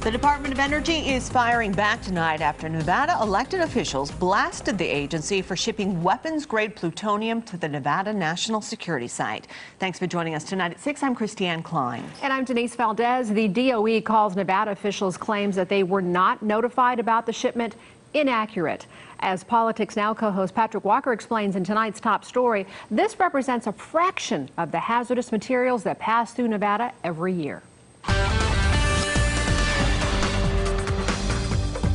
The Department of Energy is firing back tonight after Nevada elected officials blasted the agency for shipping weapons-grade plutonium to the Nevada National Security Site. Thanks for joining us tonight at 6. I'm Christiane Klein. And I'm Denise Valdez. The DOE calls Nevada officials' claims that they were not notified about the shipment inaccurate. As Politics Now co-host Patrick Walker explains in tonight's top story, this represents a fraction of the hazardous materials that pass through Nevada every year.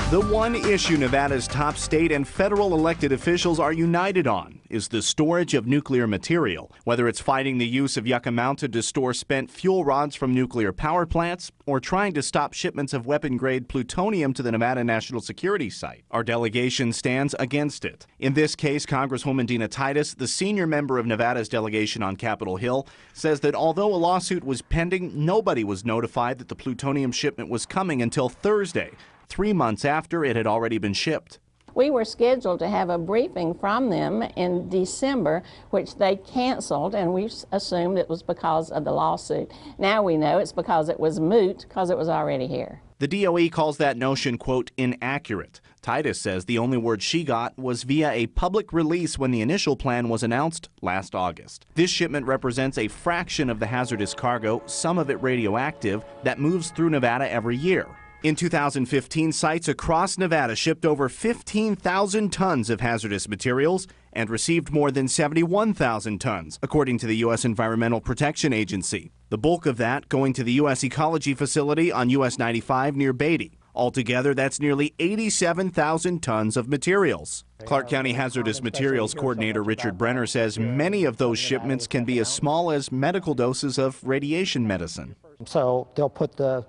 The one issue Nevada's top state and federal elected officials are united on is the storage of nuclear material, whether it's fighting the use of Yucca Mountain to store spent fuel rods from nuclear power plants or trying to stop shipments of weapon-grade plutonium to the Nevada National Security Site. Our delegation stands against it. In this case, Congresswoman Dina Titus, the senior member of Nevada's delegation on Capitol Hill, says that although a lawsuit was pending, nobody was notified that the plutonium shipment was coming until Thursday, 3 months after it had already been shipped. We were scheduled to have a briefing from them in December, which they canceled, and we assumed it was because of the lawsuit. Now we know it's because it was moot, because it was already here. The DOE calls that notion, quote, inaccurate. Titus says the only word she got was via a public release when the initial plan was announced last August. This shipment represents a fraction of the hazardous cargo, some of it radioactive, that moves through Nevada every year. In 2015, sites across Nevada shipped over 15,000 tons of hazardous materials and received more than 71,000 tons, according to the U.S. Environmental Protection Agency. The bulk of that going to the U.S. Ecology Facility on US 95 near Beatty. Altogether, that's nearly 87,000 tons of materials. Clark County Hazardous Materials Coordinator Richard Brenner says many of those shipments can be as small as medical doses of radiation medicine. So they'll put the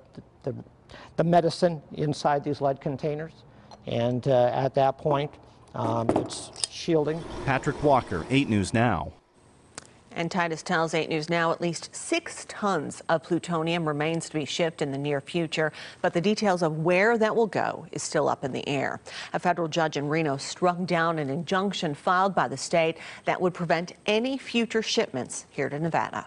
medicine inside these lead containers, and at that point, it's shielding. Patrick Walker, 8 News Now. And Titus tells 8 News Now at least 6 tons of plutonium remains to be shipped in the near future, but the details of where that will go is still up in the air. A federal judge in Reno struck down an injunction filed by the state that would prevent any future shipments here to Nevada.